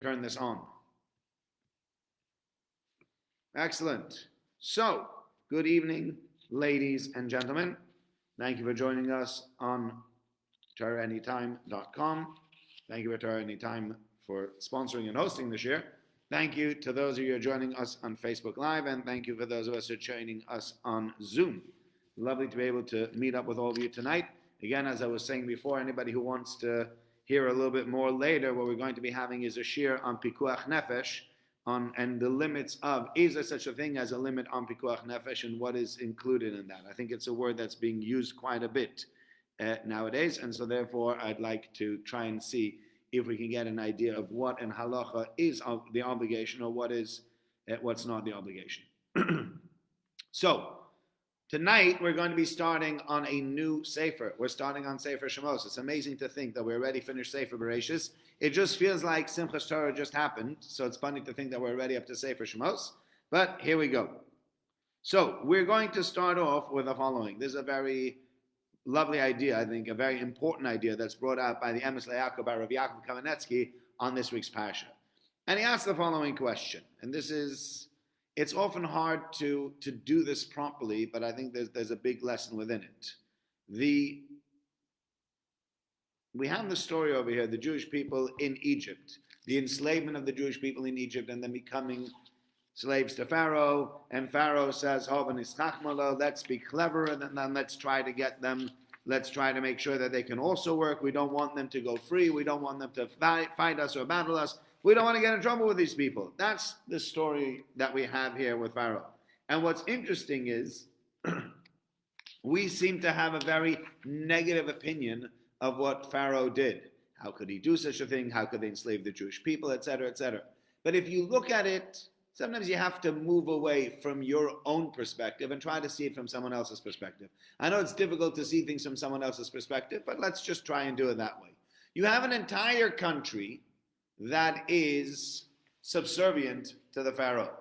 Turn this on. Excellent. So, good evening, ladies and gentlemen. Thank you for joining us on TorahAnytime.com. Thank you for Torah Anytime for sponsoring and hosting this year. Thank you to those of you who are joining us on Facebook Live, and thank you for those of us who are joining us on Zoom. Lovely to be able to meet up with all of you tonight. Again, as I was saying before, anybody who wants to hear a little bit more later, what we're going to be having is a shir on Pikuach Nefesh, and the limits of, is there such a thing as a limit on Pikuach Nefesh, and what is included in that? I think it's a word that's being used quite a bit nowadays, and so therefore I'd like to try and see if we can get an idea of what in halacha is the obligation, or what is what's not the obligation. So, tonight, we're going to be starting on a new Sefer. We're starting on Sefer Shemos. It's amazing to think that we already finished Sefer Bereshis. It just feels like Simchas Torah just happened, so it's funny to think that we're already up to Sefer Shemos. But here we go. So, we're going to start off with the following. This is a very lovely idea, I think, a very important idea that's brought out by the Emes LeYaakov by Rav Yaakov Kamenetsky on this week's Parasha. And he asked the following question, and this is... It's often hard to do this properly, but I think there's a big lesson within it. We have the story over here, the Jewish people in Egypt, the enslavement of the Jewish people in Egypt, and then becoming slaves to Pharaoh. And Pharaoh says, let's be clever, and then let's try to get them, let's try to make sure that they can also work. We don't want them to go free. We don't want them to fight us or battle us. We don't want to get in trouble with these people. That's the story that we have here with Pharaoh. And what's interesting is we seem to have a very negative opinion of what Pharaoh did. How could he do such a thing? How could they enslave the Jewish people, etc., etc.? But if you look at it, sometimes you have to move away from your own perspective and try to see it from someone else's perspective. I know it's difficult to see things from someone else's perspective, but let's just try and do it that way. You have an entire country that is subservient to the Pharaoh.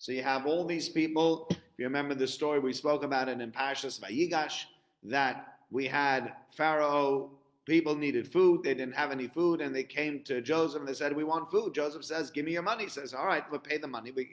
So you have all these people. If you remember the story, we spoke about it in Parasha Vayigash, that we had Pharaoh, people needed food, they didn't have any food, and they came to Joseph and they said, we want food. Joseph says, give me your money. He says, all right, we'll pay the money. We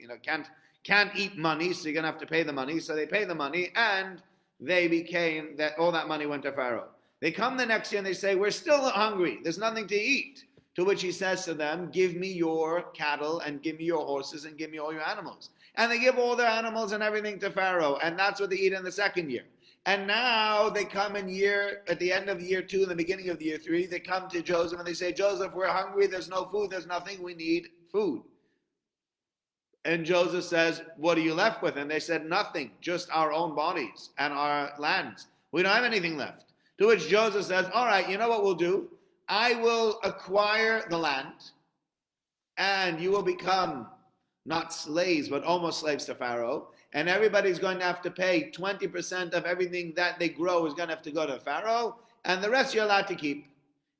can't eat money, so you're going to have to pay the money. So they pay the money, and they became, that all that money went to Pharaoh. They come the next year and they say, we're still hungry, there's nothing to eat. To which he says to them, give me your cattle and give me your horses and give me all your animals. And they give all their animals and everything to Pharaoh. And that's what they eat in the second year. And now they come at the end of year 2, in the beginning of year 3, they come to Joseph and they say, Joseph, we're hungry, there's no food, there's nothing, we need food. And Joseph says, what are you left with? And they said, nothing, just our own bodies and our lands. We don't have anything left. To which Joseph says, all right, you know what we'll do? I will acquire the land, and you will become not slaves, but almost slaves to Pharaoh, and everybody's going to have to pay 20% of everything that they grow is going to have to go to Pharaoh, and the rest you're allowed to keep.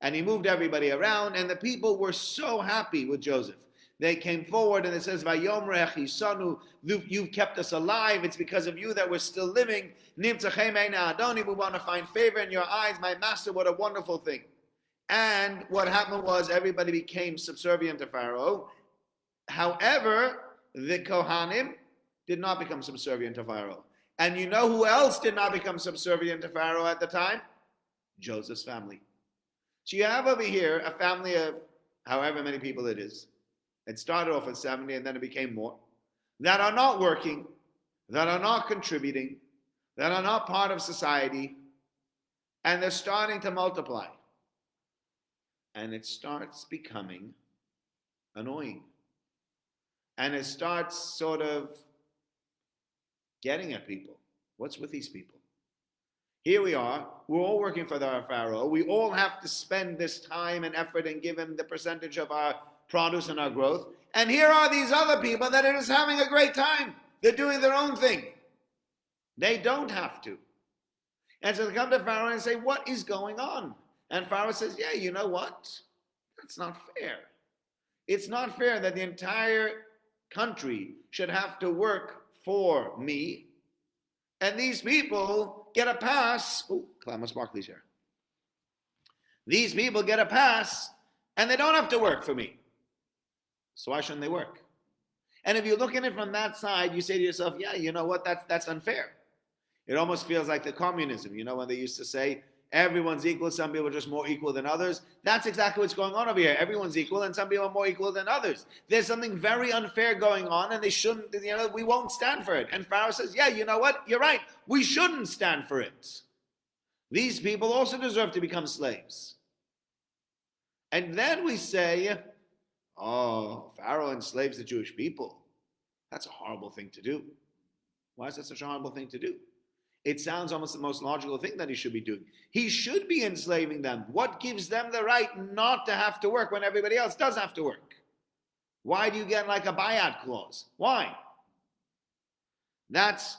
And he moved everybody around, and the people were so happy with Joseph. They came forward, and it says, Vayomrech Yisanu, you've kept us alive, it's because of you that we're still living. Nimtzachei meina Adoni, we want to find favor in your eyes, my master, what a wonderful thing. And what happened was everybody became subservient to Pharaoh. However, the Kohanim did not become subservient to Pharaoh. And you know who else did not become subservient to Pharaoh at the time? Joseph's family. So you have over here a family of however many people it is. It started off at 70 and then it became more. That are not working, that are not contributing, that are not part of society, and they're starting to multiply. And it starts becoming annoying. And it starts sort of getting at people. What's with these people? Here we are. We're all working for our Pharaoh. We all have to spend this time and effort and give him the percentage of our produce and our growth. And here are these other people that are just having a great time. They're doing their own thing. They don't have to. And so they come to Pharaoh and say, what is going on? And Pharaoh says, yeah, you know what? That's not fair. It's not fair that the entire country should have to work for me. And these people get a pass. Oh, Calamus Barkley's here. These people get a pass and they don't have to work for me. So why shouldn't they work? And if you look at it from that side, you say to yourself, yeah, you know what, that's unfair. It almost feels like the communism, when they used to say everyone's equal, some people are just more equal than others. That's exactly what's going on over here. Everyone's equal and some people are more equal than others. There's something very unfair going on and they shouldn't, we won't stand for it. And Pharaoh says, yeah, you know what, you're right. We shouldn't stand for it. These people also deserve to become slaves. And then we say, oh, Pharaoh enslaves the Jewish people. That's a horrible thing to do. Why is that such a horrible thing to do? It sounds almost the most logical thing that he should be doing. He should be enslaving them. What gives them the right not to have to work when everybody else does have to work? Why do you get like a buyout clause? Why? That's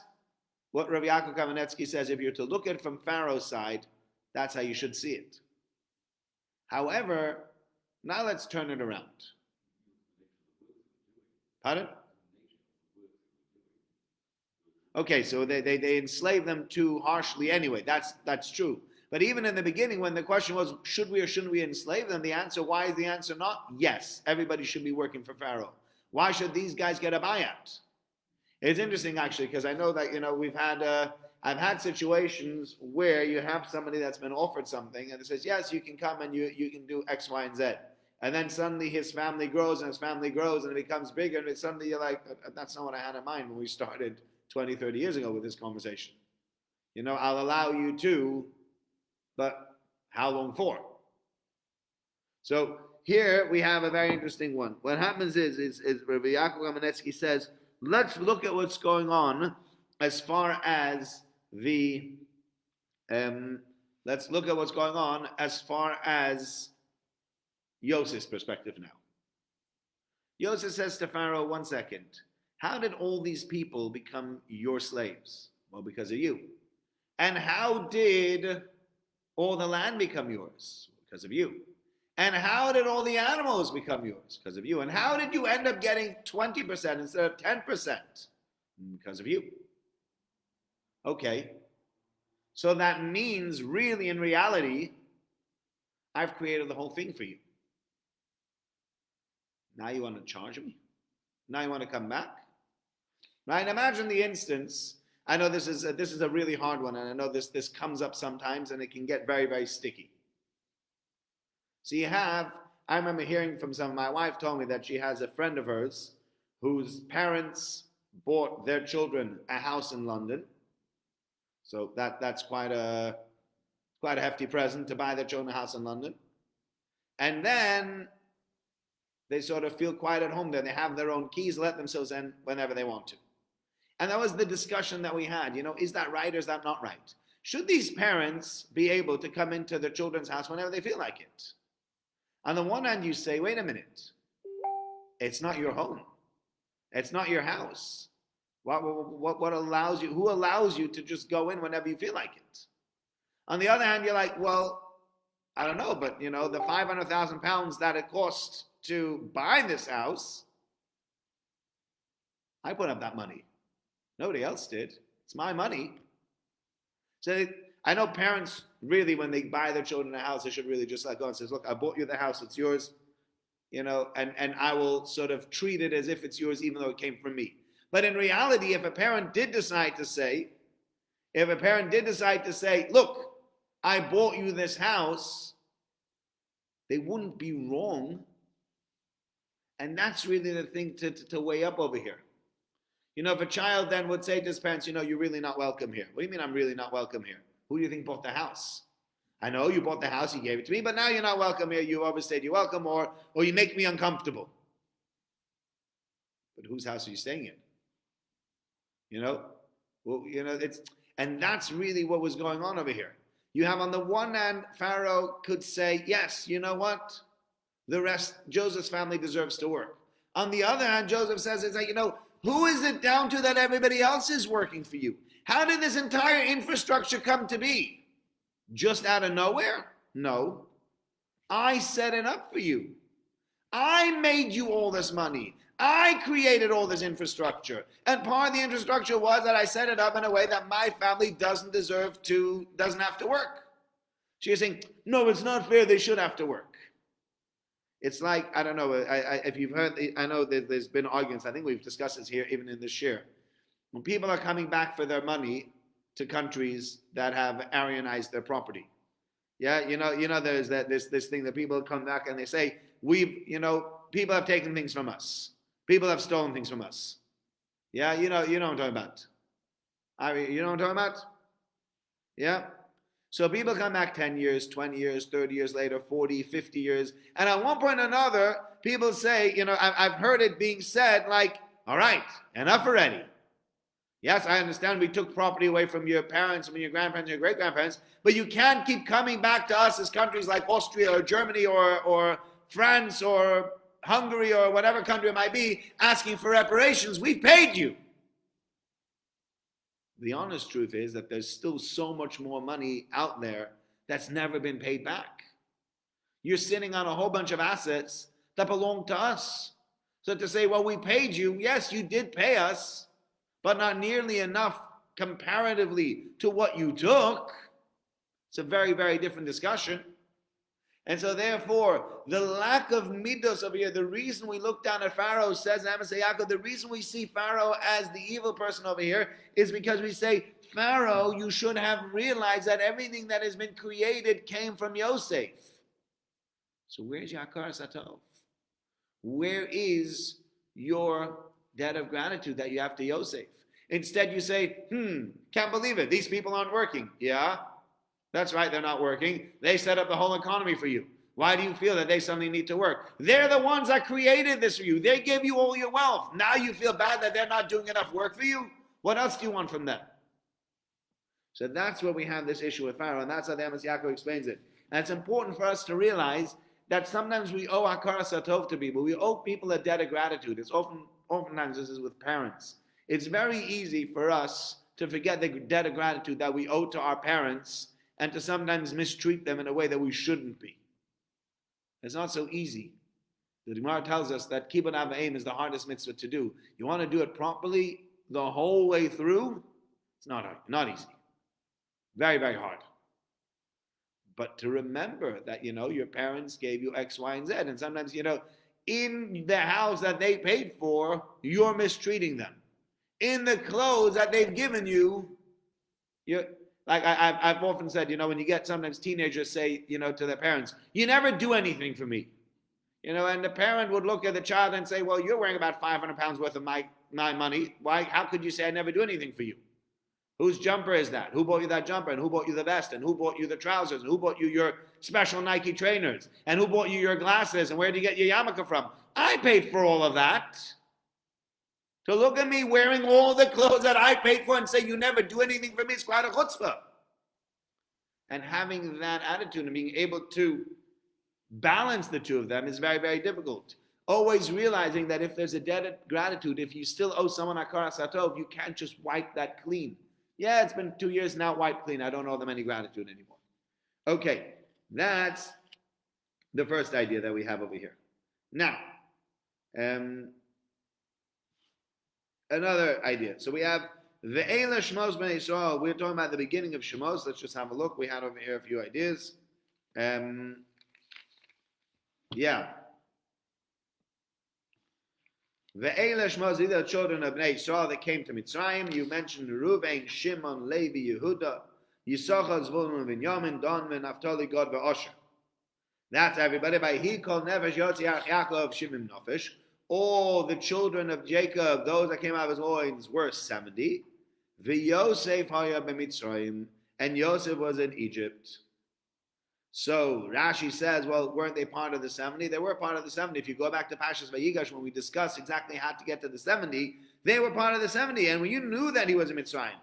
what Rabbi Yaakov Kamenetsky says. If you're to look at it from Pharaoh's side, that's how you should see it. However, now let's turn it around. Pardon? Okay, so they enslave them too harshly anyway. That's true. But even in the beginning, when the question was, should we or shouldn't we enslave them? Why is the answer not? Yes, everybody should be working for Pharaoh. Why should these guys get a buyout? It's interesting, actually, because I know that, I've had situations where you have somebody that's been offered something, and it says, yes, you can come and you can do X, Y, and Z. And then suddenly his family grows, and it becomes bigger, and suddenly you're like, that's not what I had in mind when we started 20, 30 years ago with this conversation. I'll allow you to, but how long for? So here we have a very interesting one. What happens is Rabbi Yaakov Kamenetsky says, let's look at what's going on as far as Yosef's perspective now. Yosef says to Pharaoh, 1 second, how did all these people become your slaves? Well, because of you. And how did all the land become yours? Because of you. And how did all the animals become yours? Because of you. And how did you end up getting 20% instead of 10%? Because of you. Okay. So that means really, in reality, I've created the whole thing for you. Now you want to charge me? Now you want to come back? Right? Imagine the instance. I know this is a really hard one, and I know this comes up sometimes, and it can get very, very sticky. So I remember hearing from my wife told me that she has a friend of hers whose parents bought their children a house in London. So that's quite a hefty present to buy their children a house in London. And then they sort of feel quite at home there. They have their own keys, let themselves in whenever they want to. And that was the discussion that we had. Is that right or is that not right? Should these parents be able to come into their children's house whenever they feel like it? On the one hand, you say, wait a minute. It's not your home. It's not your house. What allows you? Who allows you to just go in whenever you feel like it? On the other hand, you're like, well, I don't know, but the £500,000 that it cost to buy this house, I put up that money. Nobody else did. It's my money. So I know parents really, when they buy their children a house, they should really just go and say, look, I bought you the house, it's yours, and I will sort of treat it as if it's yours, even though it came from me. But in reality, if a parent did decide to say, look, I bought you this house, they wouldn't be wrong. And that's really the thing to weigh up over here. If a child then would say to his parents, you're really not welcome here. What do you mean I'm really not welcome here? Who do you think bought the house? I know you bought the house, you gave it to me, but now you're not welcome here. You overstayed your welcome, or you make me uncomfortable. But whose house are you staying in? And that's really what was going on over here. You have on the one hand, Pharaoh could say, yes, you know what? The rest, Joseph's family deserves to work. On the other hand, Joseph says, who is it down to that everybody else is working for you? How did this entire infrastructure come to be? Just out of nowhere? No. I set it up for you. I made you all this money. I created all this infrastructure. And part of the infrastructure was that I set it up in a way that my family doesn't have to work. She's saying, no, it's not fair. They should have to work. It's like, I don't know, if you've heard, I know there's been arguments, I think we've discussed this here, even in this year. When people are coming back for their money to countries that have Aryanized their property. Yeah, there's this thing that people come back and they say, people have taken things from us. People have stolen things from us. Yeah, you know what I'm talking about. You know what I'm talking about? Yeah? So people come back 10 years, 20 years, 30 years later, 40, 50 years. And at one point or another, people say, I've heard it being said like, all right, enough already. Yes, I understand we took property away from your parents, from your grandparents, your great-grandparents, but you can't keep coming back to us as countries like Austria or Germany or France or Hungary or whatever country it might be, asking for reparations. We paid you. The honest truth is that there's still so much more money out there that's never been paid back. You're sitting on a whole bunch of assets that belong to us. So to say, well, we paid you, yes, you did pay us, but not nearly enough comparatively to what you took. It's a very, very different discussion. And so therefore, the lack of midos over here, the reason we look down at Pharaoh, says Amos Yaakov, the reason we see Pharaoh as the evil person over here is because we say, Pharaoh, you should have realized that everything that has been created came from Yosef. So where's your Akar Satov? Where is your debt of gratitude that you have to Yosef? Instead you say, can't believe it, these people aren't working. Yeah, that's right, they're not working. They set up the whole economy for you. Why do you feel that they suddenly need to work? They're the ones that created this for you. They gave you all your wealth. Now you feel bad that they're not doing enough work for you? What else do you want from them? So that's where we have this issue with Pharaoh, and that's how the Amos Yaakov explains it. And it's important for us to realize that sometimes we owe Akar Satov to people. We owe people a debt of gratitude. It's oftentimes this is with parents. It's very easy for us to forget the debt of gratitude that we owe to our parents and to sometimes mistreat them in a way that we shouldn't be. It's not so easy. The Gemara tells us that Kibbutz Avayim is the hardest mitzvah to do. You want to do it properly the whole way through? It's not hard, not easy. Very, very hard. But to remember that, your parents gave you X, Y, and Z. And sometimes, in the house that they paid for, you're mistreating them. In the clothes that they've given you, like I've often said, when you get sometimes teenagers say, to their parents, you never do anything for me. And the parent would look at the child and say, well, you're wearing about 500 pounds worth of my money. Why? How could you say I never do anything for you? Whose jumper is that? Who bought you that jumper? And who bought you the vest? And who bought you the trousers? And who bought you your special Nike trainers? And who bought you your glasses? And where did you get your yarmulke from? I paid for all of that. To look at me wearing all the clothes that I paid for and say you never do anything for me is quite a chutzpah. And having that attitude and being able to balance the two of them is very, very difficult. Always realizing that if there's a debt of gratitude, if you still owe someone Akar Satov, you can't just wipe that clean. Yeah, it's been 2 years now, wipe clean. I don't owe them any gratitude anymore. Okay, that's the first idea that we have over here. Now, another idea. So we have Ve'ela Shemos Bnei Yisrael. We're talking about the beginning of Shemos. Let's just have a look. We had over here a few ideas. Ve'ela Shemos, these are the children of Bnei Yisrael that came to Mitzrayim. You mentioned Reuven, Shimon, Levi, Yehuda, Yisachar, Zvulun, Binyamin, Dan, Naphtali, Gad, Asher. That's everybody. By he called Nefesh Yotzi Yaakov Shimon Nefesh. All the children of Jacob, those that came out of his loins, were 70. V'Yosef haya b'Mitzrayim, and Yosef was in Egypt. So Rashi says, well, weren't they part of the 70? They were part of the 70. If you go back to Parshas Vayigash, when we discussed exactly how to get to the 70, they were part of the 70, and when you knew that he was in Mitzrayim,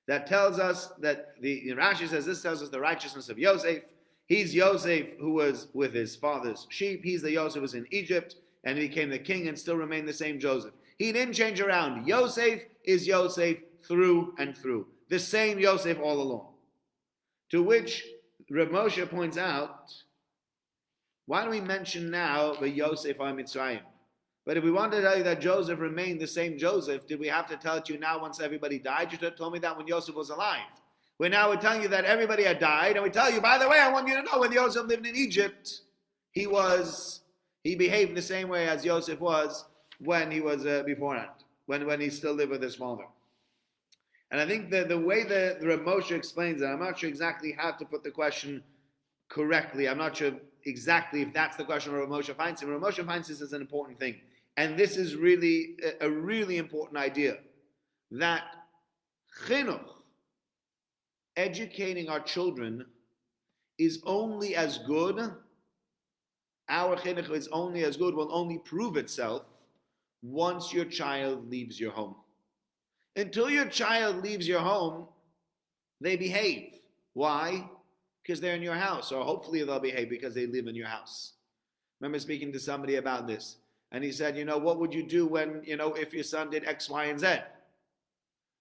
that tells us that Rashi says this tells us the righteousness of Yosef. He's Yosef who was with his father's sheep. He's the Yosef who was in Egypt and he became the king and still remained the same Joseph. He didn't change around. Yosef is Yosef through and through. The same Yosef all along. To which Rav Moshe points out, why do we mention now the Yosef on Mitzrayim? But if we wanted to tell you that Joseph remained the same Joseph, did we have to tell it to you now once everybody died? You should have told me that when Yosef was alive. We're telling you that everybody had died, and we tell you, by the way, I want you to know when Yosef lived in Egypt, he was He behaved the same way as Yosef was when he was beforehand, when he still lived with his father. And I think the way the Reb Moshe explains it, I'm not sure exactly how to put the question correctly. I'm not sure exactly if that's the question Reb Moshe finds. And Reb Moshe finds this as an important thing. And this is really a really important idea, that chinuch, educating our children, is only as good, our chinuch is only as good, will only prove itself once your child leaves your home. Until your child leaves your home, they behave. Why? Because they're in your house, or hopefully they'll behave because they live in your house. I remember speaking to somebody about this, and he said, what would you do when, if your son did X, Y, and Z?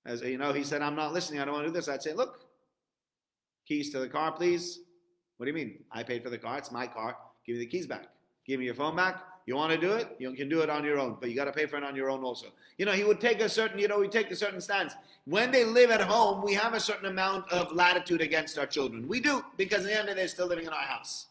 As he said, I'm not listening, I don't want to do this. I'd say, look, keys to the car, please. What do you mean? I paid for the car, it's my car. Give me the keys back. Give me your phone back. You want to do it? You can do it on your own, but you got to pay for it on your own also. He would take a certain, we take a certain stance. When they live at home, we have a certain amount of latitude against our children. We do, because at the end of the day, they're still living in our house.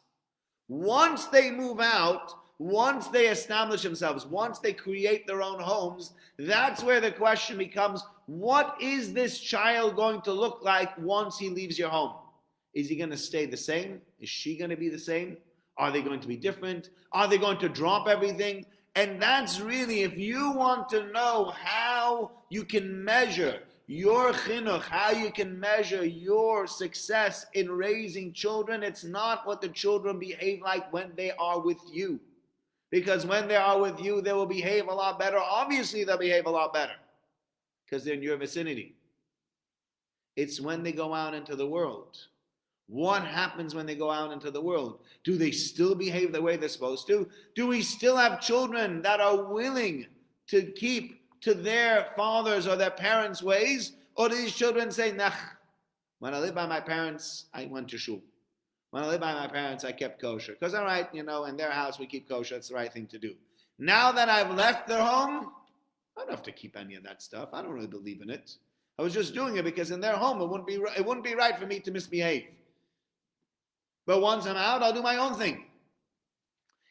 Once they move out, once they establish themselves, once they create their own homes, that's where the question becomes, what is this child going to look like once he leaves your home? Is he going to stay the same? Is she going to be the same? Are they going to be different? Are they going to drop everything? And that's really, if you want to know how you can measure your chinuch, how you can measure your success in raising children, it's not what the children behave like when they are with you. Because when they are with you, they will behave a lot better. Obviously, they'll behave a lot better because they're in your vicinity. It's when they go out into the world. What happens when they go out into the world? Do they still behave the way they're supposed to? Do we still have children that are willing to keep to their father's or their parents' ways? Or do these children say, nah, when I lived by my parents, I went to shul. When I lived by my parents, I kept kosher. Because, all right, in their house we keep kosher. It's the right thing to do. Now that I've left their home, I don't have to keep any of that stuff. I don't really believe in it. I was just doing it because in their home it wouldn't be right for me to misbehave. But once I'm out, I'll do my own thing.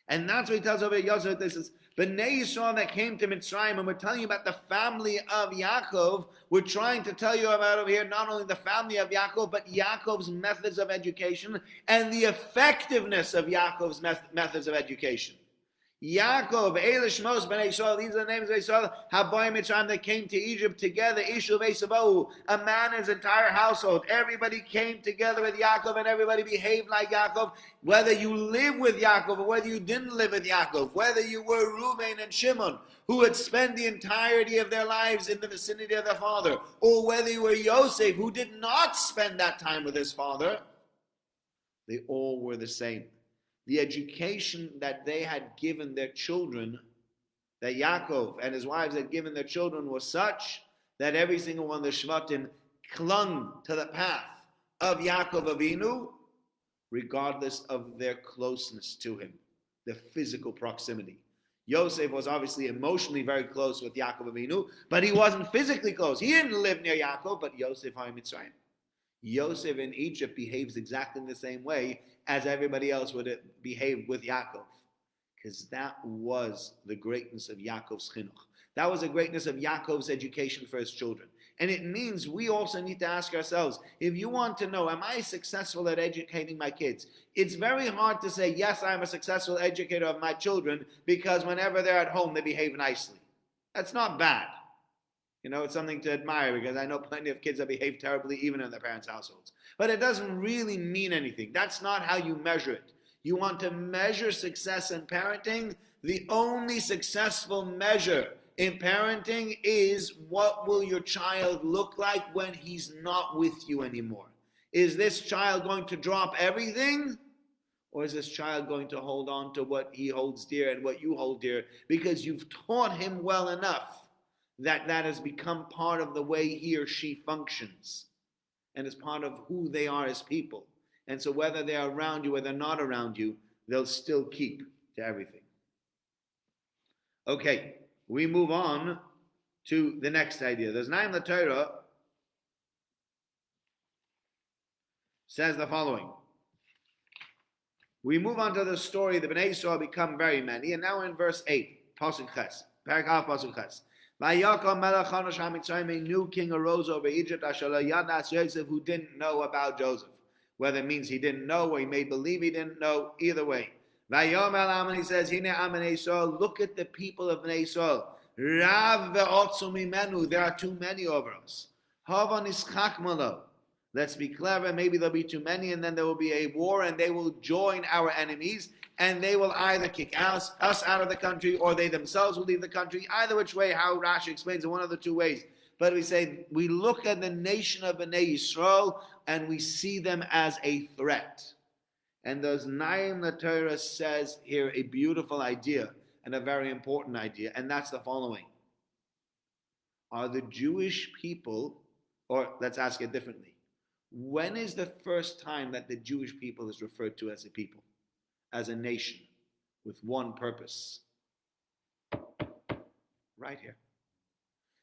And that's what he tells over Yosef. This is Bnei Yisrael that came to Mitzrayim, and we're telling you about the family of Yaakov. We're trying to tell you about over here not only the family of Yaakov, but Yaakov's methods of education and the effectiveness of Yaakov's methods of education. Yaakov, Shemos, Bnei Yisrael, these are the names of Yisrael, Haboy Mitzrayim, that came to Egypt together, Ishu Ve'Savahu, a man, his entire household. Everybody came together with Yaakov and everybody behaved like Yaakov. Whether you live with Yaakov or whether you didn't live with Yaakov, whether you were Reuben and Shimon, who had spent the entirety of their lives in the vicinity of their father, or whether you were Yosef, who did not spend that time with his father, they all were the same. The education that they had given their children, that Yaakov and his wives had given their children, was such that every single one of the Shvatim clung to the path of Yaakov Avinu, regardless of their closeness to him, the physical proximity. Yosef was obviously emotionally very close with Yaakov Avinu, but he wasn't physically close. He didn't live near Yaakov, but Yosef in Mitzrayim. Yosef in Egypt behaves exactly the same way as everybody else would behave with Yaakov. Because that was the greatness of Yaakov's chinuch. That was the greatness of Yaakov's education for his children. And it means we also need to ask ourselves, if you want to know, am I successful at educating my kids? It's very hard to say, yes, I'm a successful educator of my children, because whenever they're at home, they behave nicely. That's not bad. It's something to admire, because I know plenty of kids that behave terribly even in their parents' households. But it doesn't really mean anything. That's not how you measure it. You want to measure success in parenting. The only successful measure in parenting is, what will your child look like when he's not with you anymore? Is this child going to drop everything? Or is this child going to hold on to what he holds dear and what you hold dear, because you've taught him well enough that has become part of the way he or she functions and is part of who they are as people. And so whether they're around you or they're not around you, they'll still keep to everything. Okay, we move on to the next idea. There's Naim the Torah says the following. We move on to the story. The Bnei Yisrael become very many, and now in verse 8, Pasuk Ches, Paragraph Pasuk Ches. Vayakam melech Chanosh HaMitzrayim, a new king arose over Egypt, Asher lo yadas Yosef, who didn't know about Joseph. Whether it means he didn't know or he made believe he didn't know, either way. Vayom el Amen, he says, Hine Amen Yisrael, look at the people of Bnei Yisrael. Rav ve'otzu mimenu, there are too many over us. Hava nischak malo. Let's be clever, maybe there'll be too many, and then there will be a war, and they will join our enemies, and they will either kick us out of the country, or they themselves will leave the country. Either which way, how Rashi explains it, one of the two ways. But we say, we look at the nation of Bnei Yisrael, and we see them as a threat. And those Naim the Torah says here a beautiful idea, and a very important idea, and that's the following. Are the Jewish people, or let's ask it differently, when is the first time that the Jewish people is referred to as a people, as a nation, with one purpose? Right here.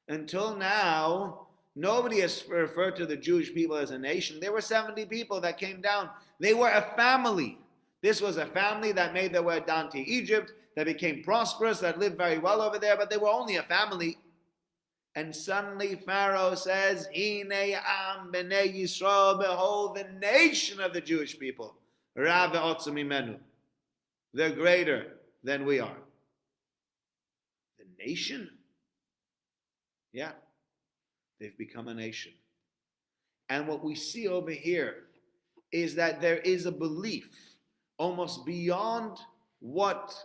Until now, nobody has referred to the Jewish people as a nation. There were 70 people that came down. They were a family. This was a family that made their way down to Egypt, that became prosperous, that lived very well over there, but they were only a family. And suddenly Pharaoh says, Hine am b'nei Yisrael, behold the nation of the Jewish people. Rav ve'otzu mimenu. They're greater than we are. The nation? Yeah. They've become a nation. And what we see over here is that there is a belief almost beyond what's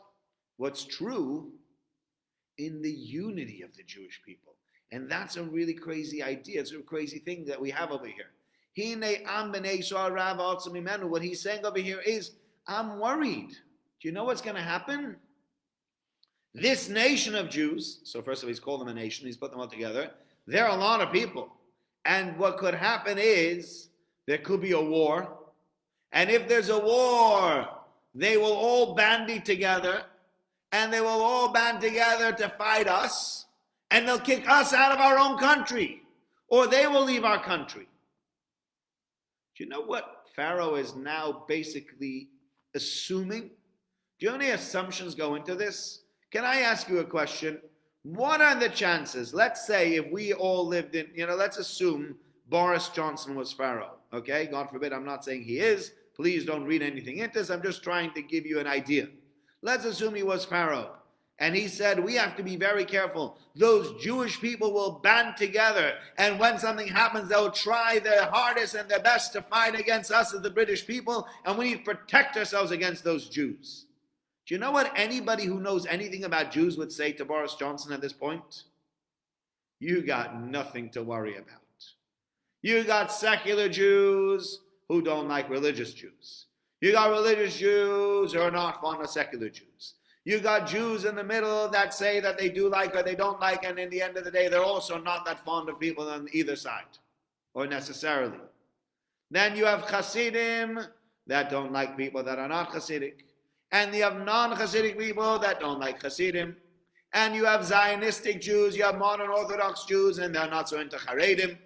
true in the unity of the Jewish people. And that's a really crazy idea. It's a crazy thing that we have over here. What he's saying over here is, I'm worried. Do you know what's going to happen? This nation of Jews, so first of all, he's called them a nation, he's put them all together. There are a lot of people. And what could happen is, there could be a war. And if there's a war, they will all bandy together. And they will all band together to fight us. And they'll kick us out of our own country. Or they will leave our country. Do you know what Pharaoh is now basically assuming? Do you know how many assumptions go into this? Can I ask you a question? What are the chances? Let's say if we all lived in, let's assume Boris Johnson was Pharaoh. Okay? God forbid, I'm not saying he is. Please don't read anything into this. I'm just trying to give you an idea. Let's assume he was Pharaoh. And he said, we have to be very careful. Those Jewish people will band together. And when something happens, they'll try their hardest and their best to fight against us as the British people. And we need to protect ourselves against those Jews. Do you know what anybody who knows anything about Jews would say to Boris Johnson at this point? You got nothing to worry about. You got secular Jews who don't like religious Jews. You got religious Jews who are not fond of secular Jews. You got Jews in the middle that say that they do like or they don't like, and in the end of the day, they're also not that fond of people on either side, or necessarily. Then you have Hasidim that don't like people that are not Hasidic. And you have non-Hasidic people that don't like Hasidim. And you have Zionistic Jews, you have modern Orthodox Jews, and they're not so into Haredim.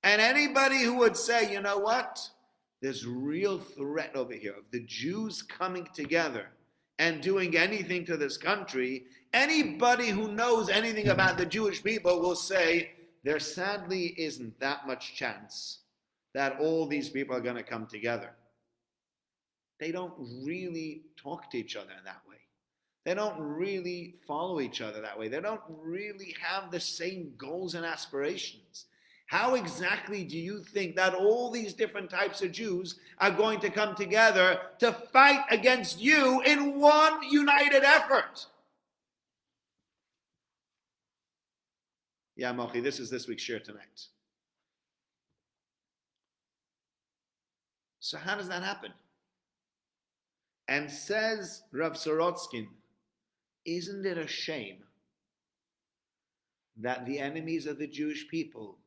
And anybody who would say, you know what? There's real threat over here of the Jews coming together and doing anything to this country, anybody who knows anything about the Jewish people will say, there sadly isn't that much chance that all these people are going to come together. They don't really talk to each other in that way. They don't really follow each other that way. They don't really have the same goals and aspirations. How exactly do you think that all these different types of Jews are going to come together to fight against you in one united effort? Yeah, Mochi, this is this week's shir tonight. So how does that happen? And says Rav Sorotskin, isn't it a shame that the enemies of the Jewish people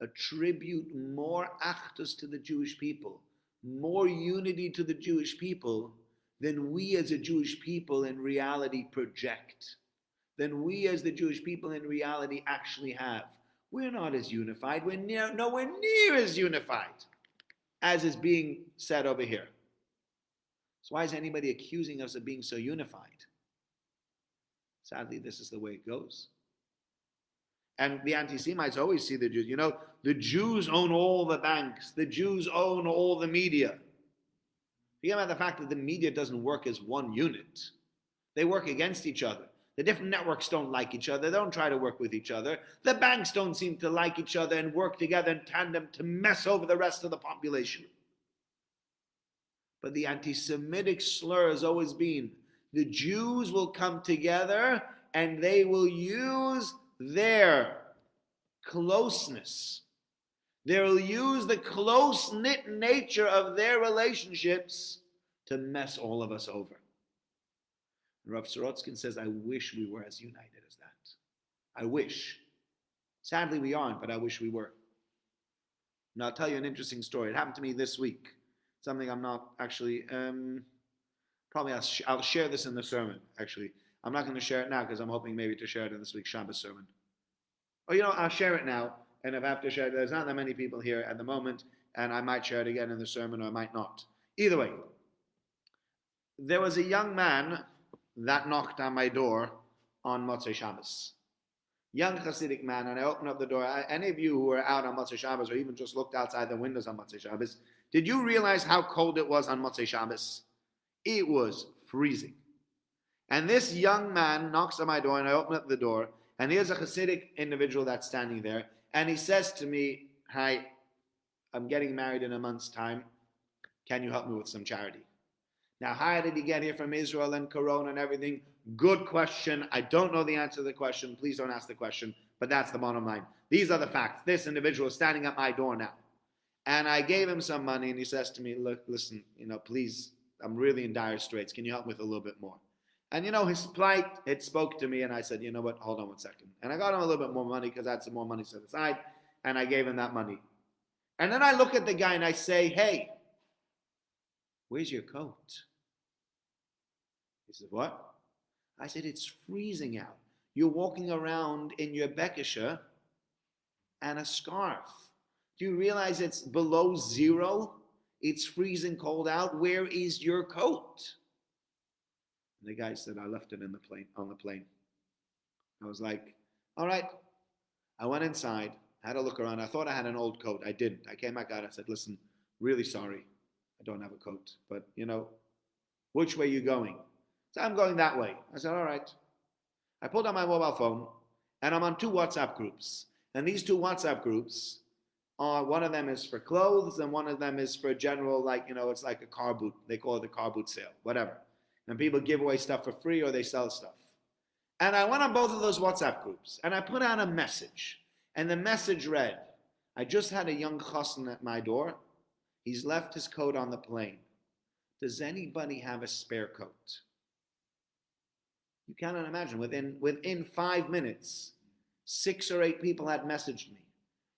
attribute more achdus to the Jewish people, more unity to the Jewish people than we as a Jewish people in reality project, than we as the Jewish people in reality actually have. We're not as unified. We're nowhere near as unified as is being said over here. So why is anybody accusing us of being so unified? Sadly, this is the way it goes. And the anti-Semites always see the Jews. The Jews own all the banks. The Jews own all the media. Forget about the fact that the media doesn't work as one unit. They work against each other. The different networks don't like each other. They don't try to work with each other. The banks don't seem to like each other and work together in tandem to mess over the rest of the population. But the anti-Semitic slur has always been, the Jews will come together and they will use their closeness. They will use the close-knit nature of their relationships to mess all of us over. And Rav Sorotskin says, I wish we were as united as that. I wish. Sadly, we aren't, but I wish we were. And I'll tell you an interesting story. It happened to me this week. Something I'm not actually, probably I'll share this in the sermon, actually. I'm not going to share it now because I'm hoping maybe to share it in this week's Shabbos sermon. I'll share it now. And if I have to share it, there's not that many people here at the moment, and I might share it again in the sermon or I might not. Either way, there was a young man that knocked on my door on Motzei Shabbos. Young Hasidic man, and I opened up the door. Any of you who were out on Motzei Shabbos or even just looked outside the windows on Motzei Shabbos, did you realize how cold it was on Motzei Shabbos? It was freezing. And this young man knocks on my door, and I open up the door, and here's a Hasidic individual that's standing there, and he says to me, hi, I'm getting married in a month's time. Can you help me with some charity? Now, how did he get here from Israel and Corona and everything? Good question. I don't know the answer to the question. Please don't ask the question. But that's the bottom line. These are the facts. This individual is standing at my door now. And I gave him some money, and he says to me, look, listen, please, I'm really in dire straits. Can you help me with a little bit more? And his plight, it spoke to me, and I said, you know what, hold on 1 second. And I got him a little bit more money because I had some more money set aside, and I gave him that money. And then I look at the guy and I say, hey, where's your coat? He said, what? I said, it's freezing out. You're walking around in your bekisha and a scarf. Do you realize it's below zero? It's freezing cold out. Where is your coat? And the guy said, I left it on the plane. I was like, all right. I went inside, had a look around. I thought I had an old coat. I didn't. I came back out. I said, listen, really sorry. I don't have a coat. But, which way are you going? So I'm going that way. I said, all right. I pulled out my mobile phone, and I'm on 2 WhatsApp groups. And these 2 WhatsApp groups are, one of them is for clothes, and one of them is for general, it's like a car boot. They call it the car boot sale, whatever. And people give away stuff for free or they sell stuff. And I went on both of those WhatsApp groups, and I put out a message. And the message read, I just had a young chassan at my door. He's left his coat on the plane. Does anybody have a spare coat? You cannot imagine. Within 5 minutes, 6 or 8 people had messaged me.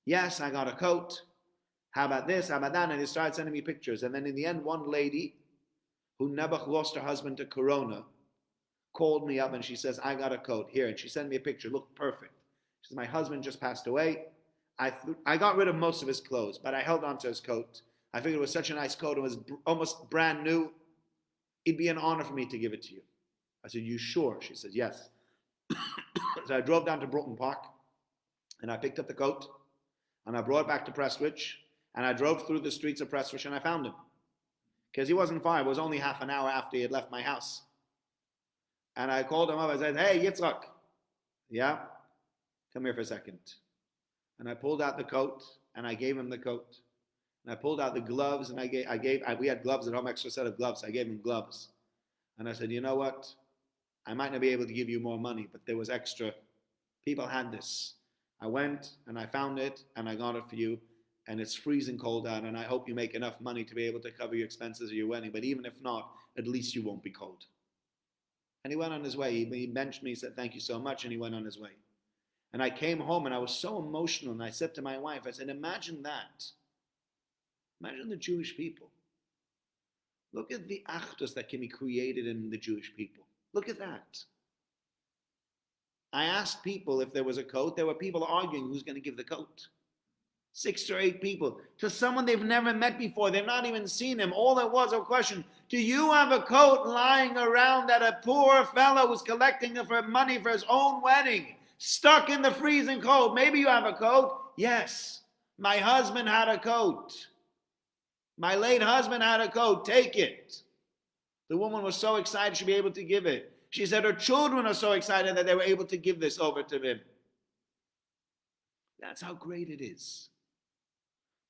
Yes, I got a coat. How about this? How about that? And they started sending me pictures. And then in the end, one lady who never lost her husband to Corona called me up and she says, I got a coat here. And she sent me a picture. Looked perfect. She says, my husband just passed away. I got rid of most of his clothes, but I held on to his coat. I figured it was such a nice coat. It was almost brand new. It'd be an honor for me to give it to you. I said, you sure? She said, yes. So I drove down to Broughton Park, and I picked up the coat, and I brought it back to Prestwich, and I drove through the streets of Prestwich, and I found him. Because he wasn't far. It was only half an hour after he had left my house. And I called him up. I said, hey, Yitzhak. Yeah? Come here for a second. And I pulled out the coat, and I gave him the coat. And I pulled out the gloves, and we had gloves at home, extra set of gloves. I gave him gloves. And I said, you know what? I might not be able to give you more money, but there was extra. People had this. I went, and I found it, and I got it for you. And it's freezing cold out, and I hope you make enough money to be able to cover your expenses of your wedding. But even if not, at least you won't be cold. And he went on his way. He benched me, he said, thank you so much, and he went on his way. And I came home, and I was so emotional, and I said to my wife, I said, imagine that. Imagine the Jewish people. Look at the achdus that can be created in the Jewish people. Look at that. I asked people if there was a coat. There were people arguing who's going to give the coat. 6 or 8 people, to someone they've never met before. They've not even seen him. All it was a question, do you have a coat lying around that a poor fellow was collecting for money for his own wedding, stuck in the freezing cold? Maybe you have a coat. Yes, my husband had a coat. My late husband had a coat. Take it. The woman was so excited she'd be able to give it. She said her children are so excited that they were able to give this over to him. That's how great it is.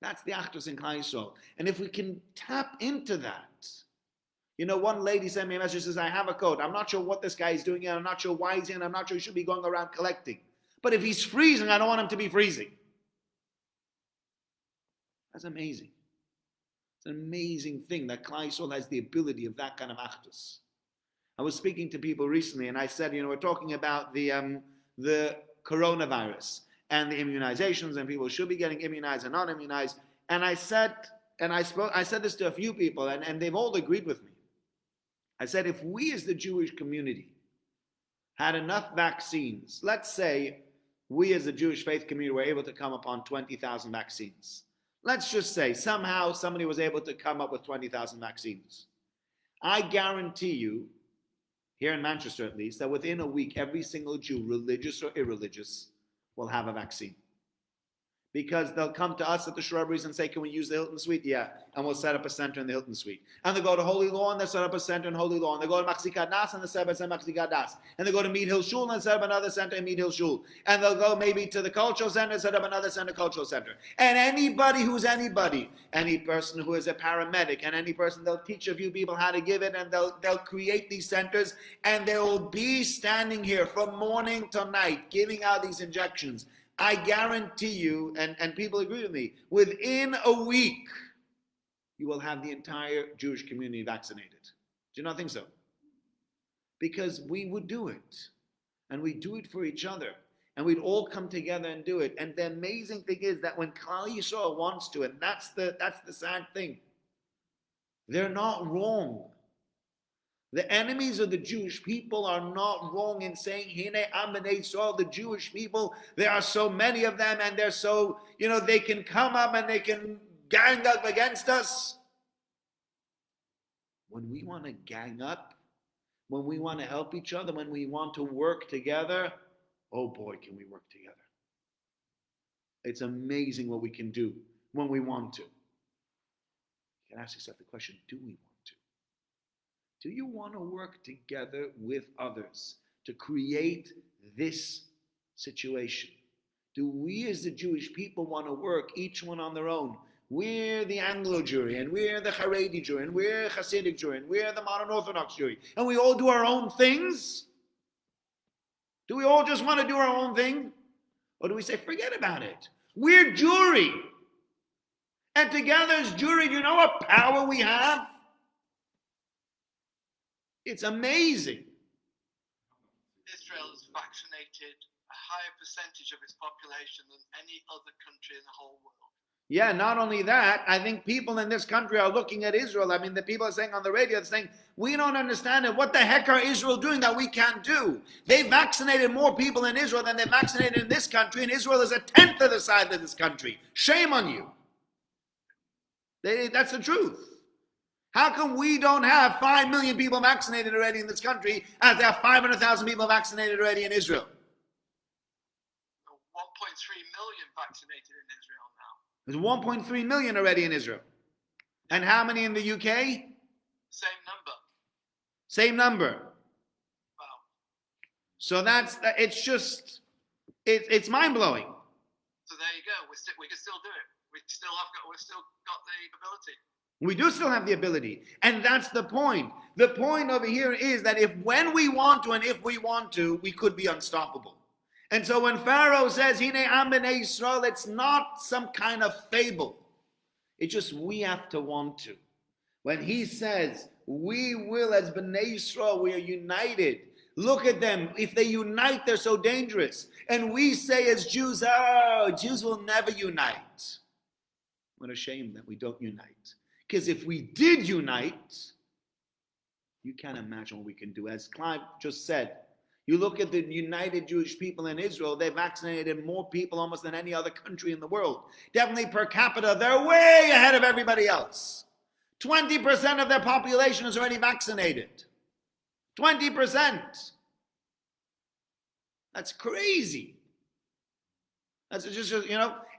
That's the Achdus in Klal Yisrael. And if we can tap into that. You know, one lady sent me a message, says, I have a coat. I'm not sure what this guy is doing here. I'm not sure why he's here. And I'm not sure he should be going around collecting. But if he's freezing, I don't want him to be freezing. That's amazing. It's an amazing thing that Klal Yisrael has the ability of that kind of Achdus. I was speaking to people recently and I said, you know, we're talking about the coronavirus and the immunizations, and people should be getting immunized and not immunized. And I said this to a few people, and they've all agreed with me. I said, if we as the Jewish community had enough vaccines, let's say we as the Jewish faith community were able to come upon 20,000 vaccines. Let's just say somehow somebody was able to come up with 20,000 vaccines. I guarantee you, here in Manchester at least, that within a week, every single Jew, religious or irreligious, will have a vaccine. Because they'll come to us at the shrubberies and say, can we use the Hilton Suite? Yeah. And we'll set up a center in the Hilton Suite. And they go to Holy Lawn, they set up a center in Holy Lawn. They go to Machzikat Das and they set up a center in Machzikat Das. And they go to Mead Hill Shul and set up another center in Mead Hill Shul. And they'll go maybe to the Cultural Center and set up another center, Cultural Center. And anybody who's anybody, any person who is a paramedic, and any person, they'll teach a few people how to give it, and they'll create these centers, and they'll be standing here from morning till night giving out these injections. I guarantee you, and people agree with me, within a week, you will have the entire Jewish community vaccinated. Do you not think so? Because we would do it. And we do it for each other. And we'd all come together and do it. And the amazing thing is that when Klal Yisrael wants to, and that's the sad thing, they're not wrong. The enemies of the Jewish people are not wrong in saying, Hine Am B'nai Yisrael, the Jewish people, there are so many of them, and they're so, they can come up and they can gang up against us. When we want to gang up, when we want to help each other, when we want to work together, oh boy, can we work together. It's amazing what we can do when we want to. You can ask yourself the question, do we want to? Do you want to work together with others to create this situation? Do we as the Jewish people want to work, each one on their own? We're the Anglo Jewry, and we're the Haredi Jewry, and we're Hasidic Jewry, and we're the modern Orthodox Jewry, and we all do our own things? Do we all just want to do our own thing? Or do we say, forget about it? We're Jewry. And together as Jewry, do you know what power we have? It's amazing. Israel has vaccinated a higher percentage of its population than any other country in the whole world. Yeah, not only that, I think people in this country are looking at Israel. I mean, the people are saying on the radio, they're saying, we don't understand it. What the heck are Israel doing that we can't do? They vaccinated more people in Israel than they vaccinated in this country, and Israel is 1/10 of the size of this country. Shame on you. That's the truth. How come we don't have 5 million people vaccinated already in this country as there are 500,000 people vaccinated already in Israel? 1.3 million vaccinated in Israel now. There's 1.3 million already in Israel. And how many in the UK? Same number. Same number. Wow. So it's mind-blowing. So there you go. We can still do it. We've still got the ability. We do still have the ability. And that's the point. The point over here is that when we want to and if we want to, we could be unstoppable. And so when Pharaoh says, Hine Am B'nai Yisrael, it's not some kind of fable. It's just we have to want to. When he says, we will as B'nai Yisrael, we are united. Look at them. If they unite, they're so dangerous. And we say as Jews, Jews will never unite. What a shame that we don't unite. Because if we did unite, you can't imagine what we can do. As Clive just said, You look at the United Jewish People in Israel, they vaccinated more people almost than any other country in the world. Definitely per capita, they're way ahead of everybody else. 20% of their population is already vaccinated. 20%. That's crazy. That's just,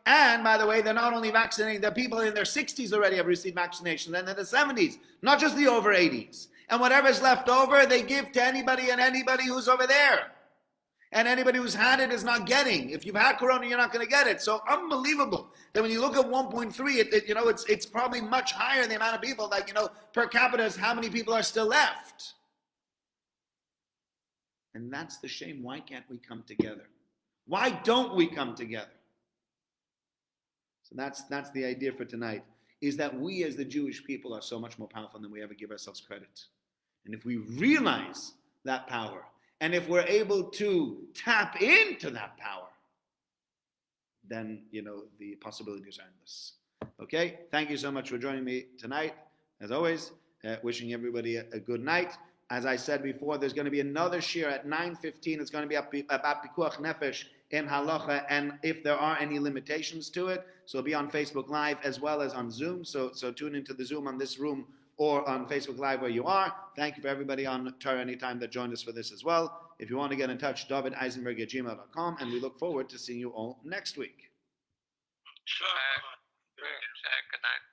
and by the way, they're not only vaccinating, the people in their 60s already have received vaccination, then in the 70s, not just the over 80s. And whatever's left over, they give to anybody and anybody who's over there. And anybody who's had it is not getting. If you've had corona, you're not going to get it. So unbelievable that when you look at 1.3, it's probably much higher the amount of people that, per capita is how many people are still left. And that's the shame. Why can't we come together? Why don't we come together? So that's the idea for tonight, is that we as the Jewish people are so much more powerful than we ever give ourselves credit. And if we realize that power, and if we're able to tap into that power, then, the possibilities are endless. Okay? Thank you so much for joining me tonight. As always, wishing everybody a good night. As I said before, there's going to be another shir at 9:15. It's going to be about Pikuach Nefesh in Halacha, and if there are any limitations to it, so it'll be on Facebook Live as well as on Zoom. So tune into the Zoom on this room or on Facebook Live where you are. Thank you for everybody on Torah Anytime that joined us for this as well. If you want to get in touch, davideisenberg@gmail.com, and we look forward to seeing you all next week. Sure. Good night.